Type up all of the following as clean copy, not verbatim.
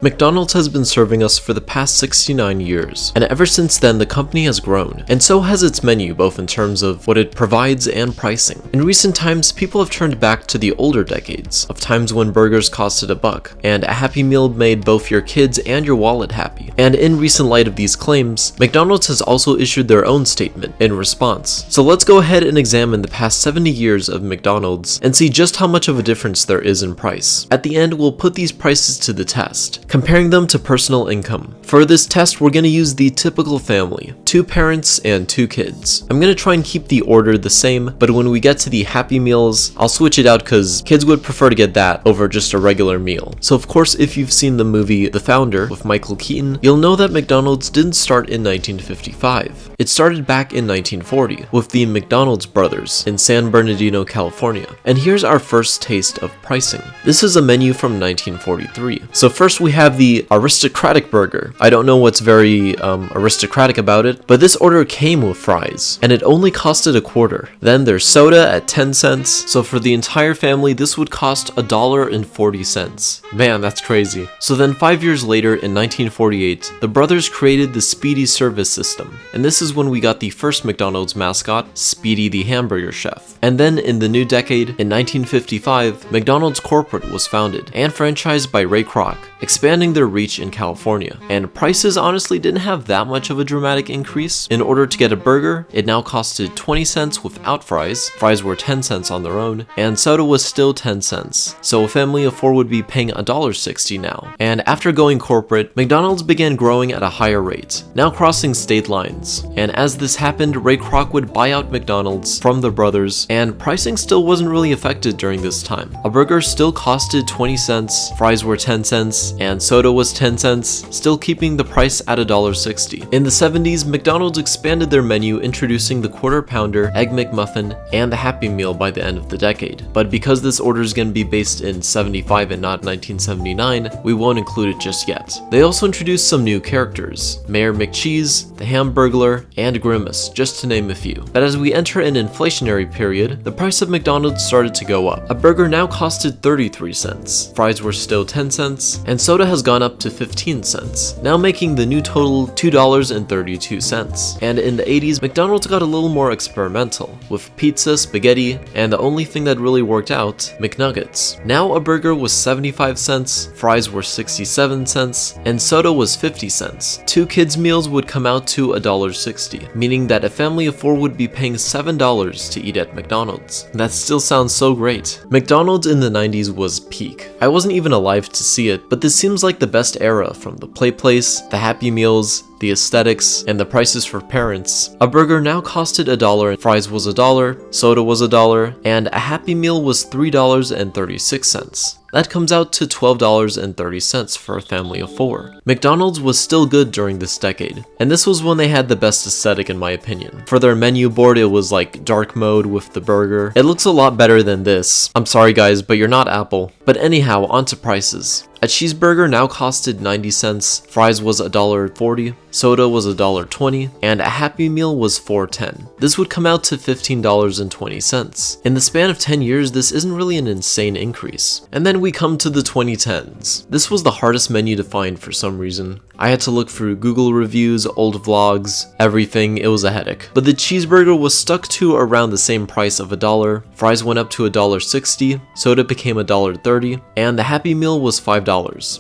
McDonald's has been serving us for the past 69 years, and ever since then the company has grown, and so has its menu both in terms of what it provides and pricing. In recent times, people have turned back to the older decades, of times when burgers costed $1, and a Happy Meal made both your kids and your wallet happy. And in recent light of these claims, McDonald's has also issued their own statement in response. So let's go ahead and examine the past 70 years of McDonald's and see just how much of a difference there is in price. At the end, we'll put these prices to the test, comparing them to personal income. For this test, we're going to use the typical family, 2 parents and 2 kids. I'm going to try and keep the order the same, but when we get to the Happy Meals, I'll switch it out because kids would prefer to get that over just a regular meal. So of course, if you've seen the movie The Founder with Michael Keaton, you'll know that McDonald's didn't start in 1955. It started back in 1940 with the McDonald's brothers in San Bernardino, California. And here's our first taste of pricing. This is a menu from 1943. So first we have the aristocratic burger. I don't know what's very aristocratic about it, but this order came with fries, and it only costed $0.25. Then there's soda at 10 cents, so for the entire family this would cost $1.40. Man, that's crazy. So then 5 years later, in 1948, the brothers created the Speedy Service System, and this is when we got the first McDonald's mascot, Speedy the Hamburger Chef. And then in the new decade, in 1955, McDonald's Corporate was founded and franchised by Ray Kroc, expanding their reach in California. And prices honestly didn't have that much of a dramatic increase. In order to get a burger, it now costed 20 cents without fries. Fries were 10 cents on their own, and soda was still 10 cents. So a family of 4 would be paying $1.60 now. And after going corporate, McDonald's began growing at a higher rate, now crossing state lines. And as this happened, Ray Kroc would buy out McDonald's from the brothers, and pricing still wasn't really affected during this time. A burger still costed 20 cents, fries were 10 cents, and soda was 10 cents, still keeping the price at $1.60. In the 70s, McDonald's expanded their menu, introducing the Quarter Pounder, Egg McMuffin, and the Happy Meal by the end of the decade. But because this order is going to be based in 75 and not 1979, we won't include it just yet. They also introduced some new characters, Mayor McCheese, the Hamburglar, and Grimace, just to name a few. But as we enter an inflationary period, the price of McDonald's started to go up. A burger now costed 33 cents, fries were still 10 cents, and soda has gone up to 15 cents, now making the new total $2.32. And in the 80s, McDonald's got a little more experimental, with pizza, spaghetti, and the only thing that really worked out, McNuggets. Now a burger was 75 cents, fries were 67 cents, and soda was 50 cents. 2 kids' meals would come out to $1.60, meaning that a family of 4 would be paying $7 to eat at McDonald's. That still sounds so great. McDonald's in the 90s was peak. I wasn't even alive to see it, but this seems like the best era, from the play place, the Happy Meals, the aesthetics, and the prices for parents. A burger now costed $1, fries was $1, soda was $1, and a Happy Meal was $3.36. That comes out to $12.30 for a family of 4. McDonald's was still good during this decade, and this was when they had the best aesthetic in my opinion. For their menu board, it was like dark mode with the burger. It looks a lot better than this. I'm sorry guys, but you're not Apple. But anyhow, on to prices. A cheeseburger now costed 90 cents, fries was $1.40, soda was $1.20, and a Happy Meal was $4.10. This would come out to $15.20. In the span of 10 years, this isn't really an insane increase. And then we come to the 2010s. This was the hardest menu to find for some reason. I had to look through Google reviews, old vlogs, everything. It was a headache. But the cheeseburger was stuck to around the same price of $1, fries went up to $1.60, soda became $1.30, and the Happy Meal was $5.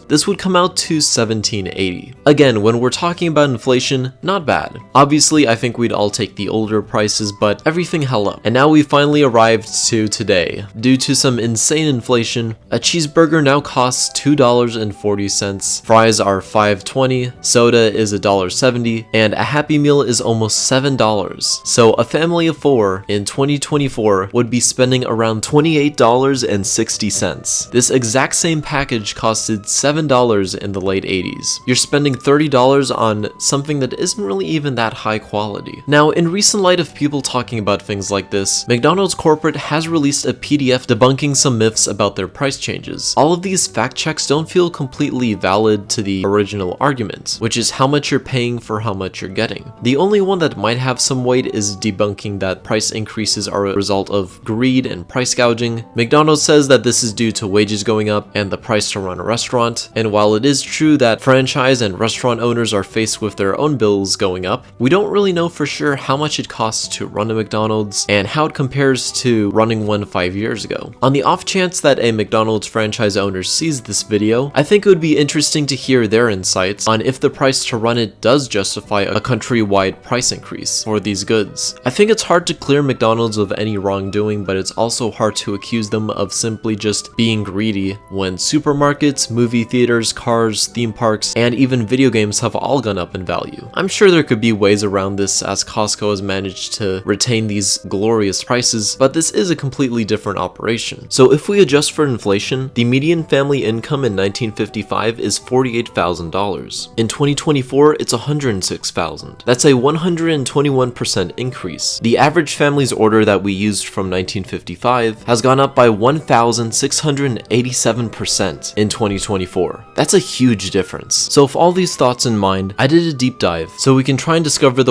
This would come out to $17.80. Again, when we're talking about inflation, not bad. Obviously, I think we'd all take the older prices, but everything held up. And now we finally arrived to today. Due to some insane inflation, a cheeseburger now costs $2.40, fries are $5.20, soda is $1.70, and a Happy Meal is almost $7. So a family of 4 in 2024 would be spending around $28.60. This exact same package costs $7 in the late 80s. You're spending $30 on something that isn't really even that high quality. Now, in recent light of people talking about things like this, McDonald's Corporate has released a PDF debunking some myths about their price changes. All of these fact checks don't feel completely valid to the original argument, which is how much you're paying for how much you're getting. The only one that might have some weight is debunking that price increases are a result of greed and price gouging. McDonald's says that this is due to wages going up and the price to run around restaurant. And while it is true that franchise and restaurant owners are faced with their own bills going up, we don't really know for sure how much it costs to run a McDonald's and how it compares to running one 5 years ago. On the off chance that a McDonald's franchise owner sees this video, I think it would be interesting to hear their insights on if the price to run it does justify a countrywide price increase for these goods. I think it's hard to clear McDonald's of any wrongdoing, but it's also hard to accuse them of simply just being greedy when supermarkets, movie theaters, cars, theme parks, and even video games have all gone up in value. I'm sure there could be ways around this, as Costco has managed to retain these glorious prices, but this is a completely different operation. So if we adjust for inflation, the median family income in 1955 is $48,000. In 2024, it's $106,000. That's a 121% increase. The average family's order that we used from 1955 has gone up by 1,687% in 2024. That's a huge difference. So with all these thoughts in mind, I did a deep dive so we can try and discover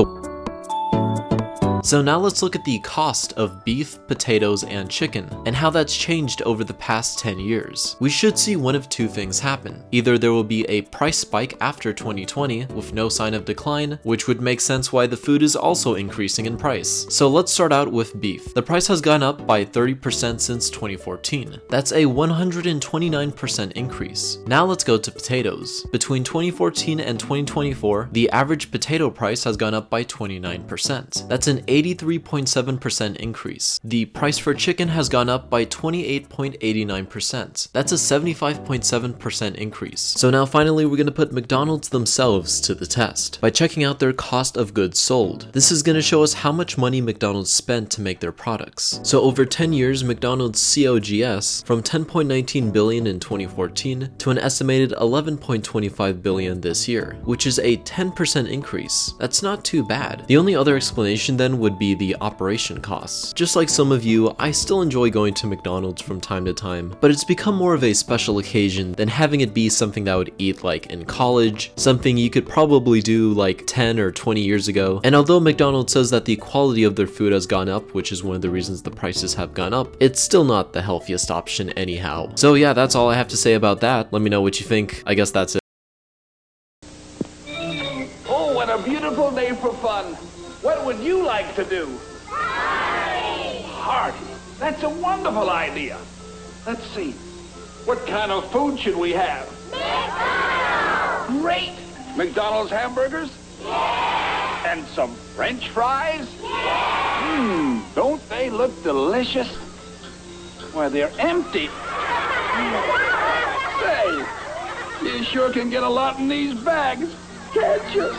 So now let's look at the cost of beef, potatoes, and chicken, and how that's changed over the past 10 years. We should see one of two things happen. Either there will be a price spike after 2020 with no sign of decline, which would make sense why the food is also increasing in price. So let's start out with beef. The price has gone up by 30% since 2014. That's a 129% increase. Now let's go to potatoes. Between 2014 and 2024, the average potato price has gone up by 29%. That's an 83.7% increase. The price for chicken has gone up by 28.89%. That's a 75.7% increase. So now finally we're going to put McDonald's themselves to the test by checking out their cost of goods sold. This is going to show us how much money McDonald's spent to make their products. So over 10 years, McDonald's COGS from 10.19 billion in 2014 to an estimated 11.25 billion this year, which is a 10% increase. That's not too bad. The only other explanation then would be the operation costs. Just like some of you, I still enjoy going to McDonald's from time to time, but it's become more of a special occasion than having it be something that I would eat like in college, something you could probably do like 10 or 20 years ago. And although McDonald's says that the quality of their food has gone up, which is one of the reasons the prices have gone up, it's still not the healthiest option anyhow. So yeah, that's all I have to say about that. Let me know what you think. I guess that's it. Oh, what a beautiful day for fun. What would you like to do? Party! Party. That's a wonderful idea. Let's see. What kind of food should we have? McDonald's! Great! McDonald's hamburgers? Yeah! And some French fries? Yeah! Don't they look delicious? Why, they're empty. Say, you sure can get a lot in these bags, can't you?